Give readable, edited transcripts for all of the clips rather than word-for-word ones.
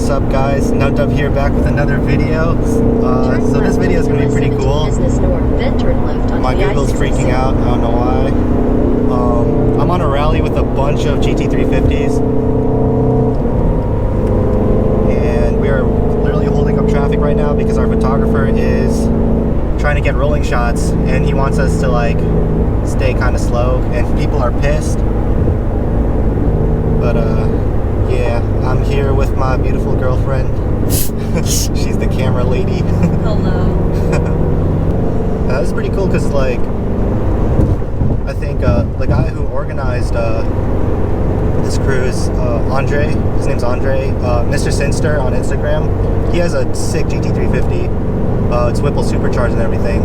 What's up guys, Nubdub here back with another video. So this video is going to be pretty cool. My Google's freaking out, I don't know why. I'm on a rally with a bunch of GT350s. And we are literally holding up traffic right now because our photographer is trying to get rolling shots. And he wants us to like stay kind of slow and people are pissed. But yeah, I'm here with my beautiful girlfriend. She's the camera lady. Hello. This is pretty cool because, like, I think the guy who organized this cruise, Andre, his name's Andre, Mr. Sinster on Instagram, he has a sick GT350. It's Whipple supercharged and everything.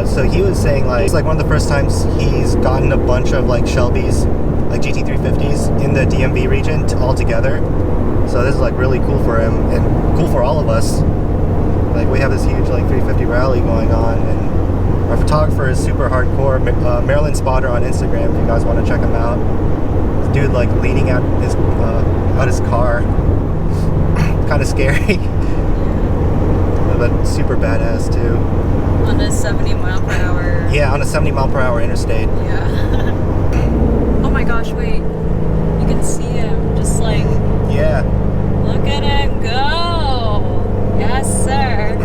So he was saying, like, it's like one of the first times he's gotten a bunch of, like, Shelbys, like GT350s in the DMV region all together. So this is like really cool for him and cool for all of us. Like we have this huge like 350 rally going on, and our photographer is super hardcore. Maryland Spotter on Instagram if you guys want to check him out. This dude like leaning out his car. Kind of scary. But super badass too. On a 70 mile per hour. Yeah, on a 70 mile per hour interstate. Yeah. Oh my gosh, wait. You can see him just like... Yeah. Look at him go! Yes, sir.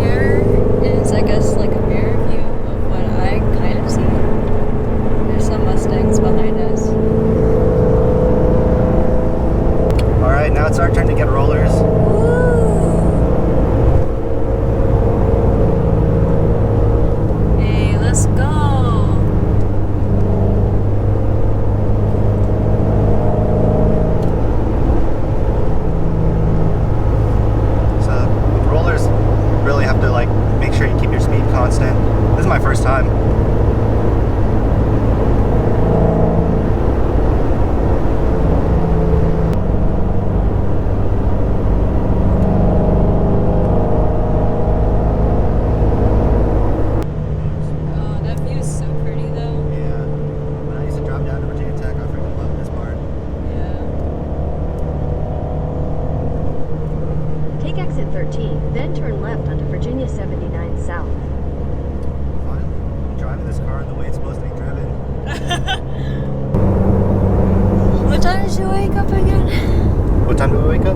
Here is, I guess, like a mirror view of what I kind of see. There's some Mustangs behind us. Alright, now it's our turn to get rollers. Hey, let's go! Constant. This is my first time. Oh, that view is so pretty though. Yeah. When I used to drop down to Virginia Tech, I freaking love this part. Yeah. Take exit 13, then turn left onto Virginia 79 South. Driving this car the way it's supposed to be driven. What time did you wake up again? What time did we wake up?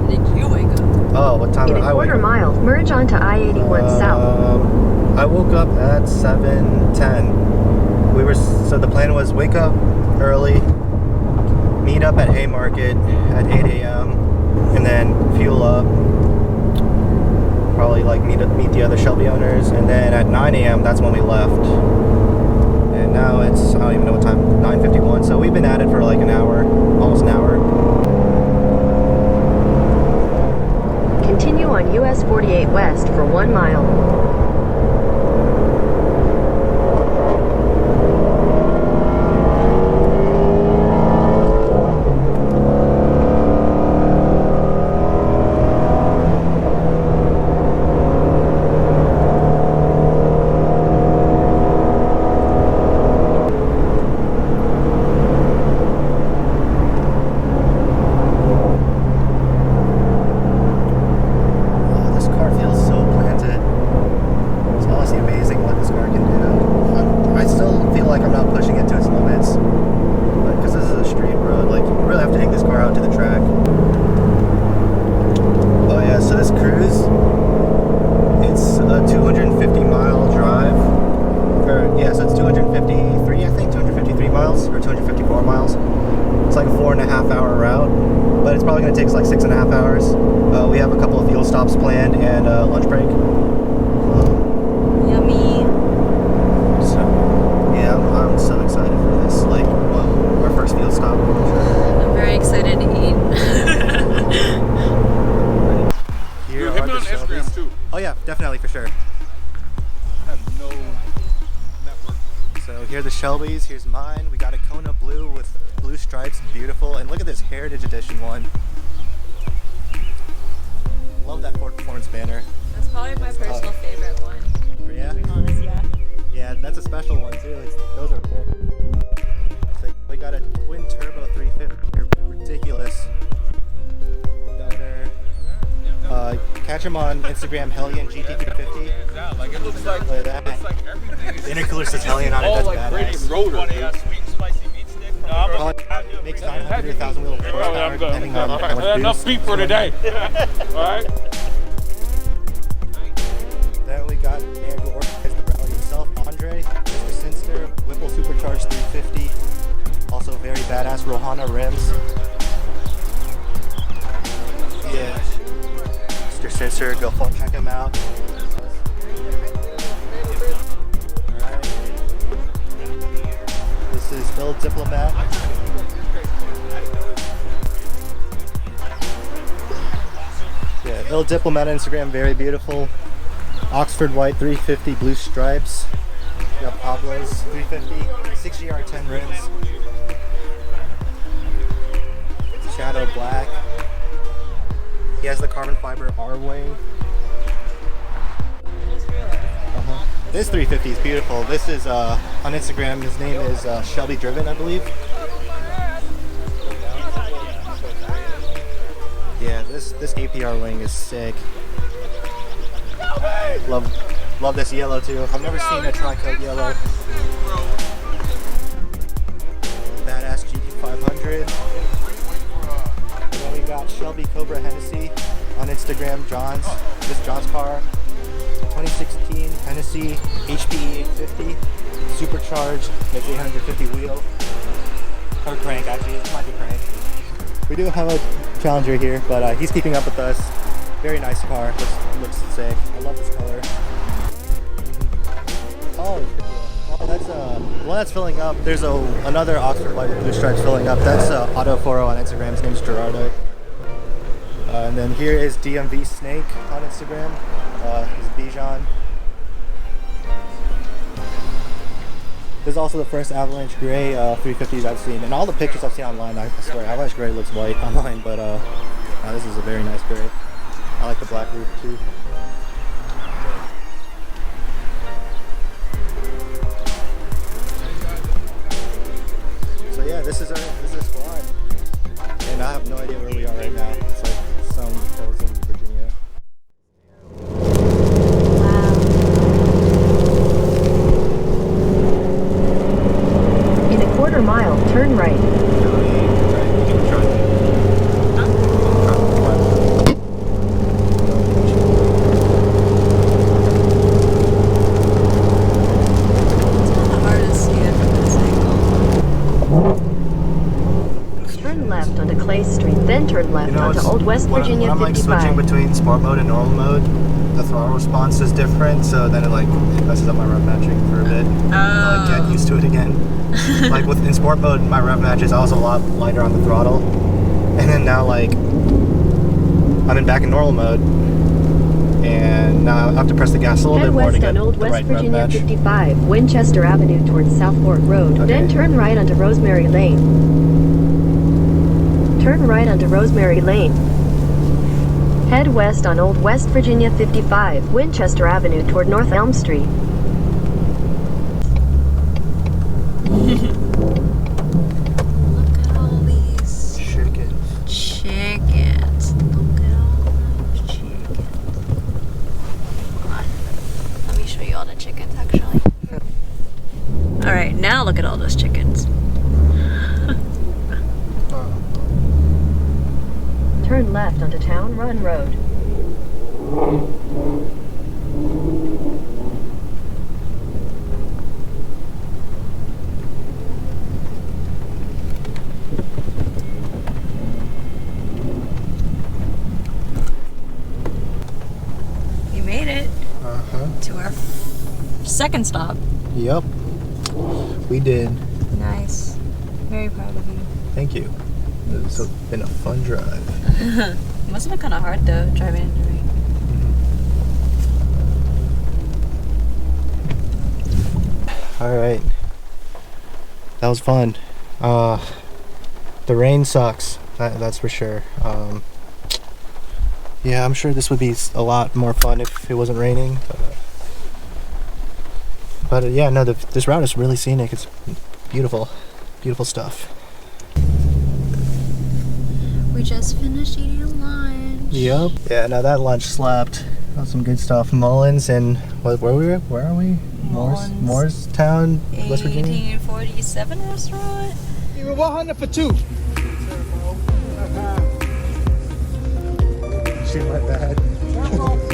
Did you wake up? Oh, what time In did a I wake quarter up? mile, merge onto I-81 South. I woke up at 7:10. So the plan was wake up early, meet up at Haymarket at 8 a.m. and then fuel up. Probably like meet the other Shelby owners, and then at 9 a.m. that's when we left. And now it's, I don't even know what time, 9:51. So we've been at it for like an hour, almost an hour. Continue on US 48 West for 1 mile. Or 254 miles. It's like a 4.5 hour route, but it's probably going to take us like 6.5 hours. We have a couple of fuel stops planned and lunch break. Yummy. So yeah, I'm so excited for this. Like, well, our first fuel stop. I'm very excited to eat. Here you hit me on Shelbys. Instagram too. Oh yeah, definitely for sure. I have no network. So here are the Shelbys. Here's mine. We got a Kona blue with blue stripes, beautiful. And look at this Heritage Edition one. Love that Ford Performance banner. That's probably my personal favorite one. Yeah. To be honest, yeah. Yeah, that's a special one too. Those are rare. So we got a twin turbo 350. They're ridiculous. Catch him on Instagram, Hellion GT250. Yeah, like it looks like Look at that. everything. The intercooler says Hellion on it. All That's like gradient badass. rotor. Sweet and spicy meat stick. Probably makes 900 to 1,000 wheel horsepower, depending on how much Enough boost. beef for today. All right. Then we got the man who organized the rally himself, Andre, Mr. Sinster, Whipple Supercharged 350. Also very badass Rohana rims. Yeah. Mr. Sinster, go check him out. Alright. This is Bill Diplomat. Yeah, Bill Diplomat on Instagram, very beautiful. Oxford White 350 blue stripes. We got Pablo's 350, 6GR10 rims. Shadow black. He has the carbon fiber R-wing. This 350 is beautiful. This is on Instagram. His name is Shelby Driven, I believe. Yeah, this APR wing is sick. Love this yellow too. I've never seen a tri-coat yellow. Badass GT500. And then we got Shelby Cobra Hennessy on Instagram. This is John's car. 2016 Hennessy HPE 850 supercharged, makes 850 wheel. Or crank, actually. It might be crank. We do have a Challenger here, but he's keeping up with us. Very nice car. Looks sick. I love this color. Oh, that's the one that's filling up. There's another Oxford White with blue stripes filling up. That's Auto40 on Instagram. His name's Gerardo. And then here is DMV Snake on Instagram. He's Bijan. This is also the first Avalanche Gray 350s I've seen, and all the pictures I've seen online. I swear, Avalanche Gray looks white online, but this is a very nice gray. I like the black roof too. So yeah, this is our squad, and I have no idea where we are right now. It's like some hills in Virginia. In a quarter mile, turn right. Turn left onto Clay Street, then turn left onto Old West Virginia when I'm like 55. switching between sport mode and normal mode, the throttle response is different, so then it messes up my rev matching for a bit. I like get used to it again. Like in sport mode, my rev match is also a lot lighter on the throttle, and then now like I'm back in normal mode, and now I have to press the gas a little Head bit more to west get on Old the West right rev Virginia match. 55, Winchester Avenue towards South Fork Road, Okay. then turn right onto Rosemary Lane. Turn right onto Rosemary Lane. Head west on Old West Virginia 55, Winchester Avenue toward North Elm Street. Look at all these Chickens. chickens. Look at all those chickens. Hold on. Let me show you all the chickens actually. Alright, now look at all those chickens. Turn left onto Town Run Road. You made it to our second stop. Yep. We did. Nice. Very proud of you. Thank you. It's been a fun drive. It must have been kind of hard though, driving in the rain. All right. That was fun. The rain sucks. That's for sure. Yeah, I'm sure this would be a lot more fun if it wasn't raining. But yeah, no, this route is really scenic. It's beautiful. Beautiful stuff. We just finished eating lunch. Yep. Yeah, no, that lunch slapped. Got some good stuff. Mullins and where are we? Mullins. Morristown, West Virginia. 1847 restaurant. Give me 100 for 2. Shit, my bad.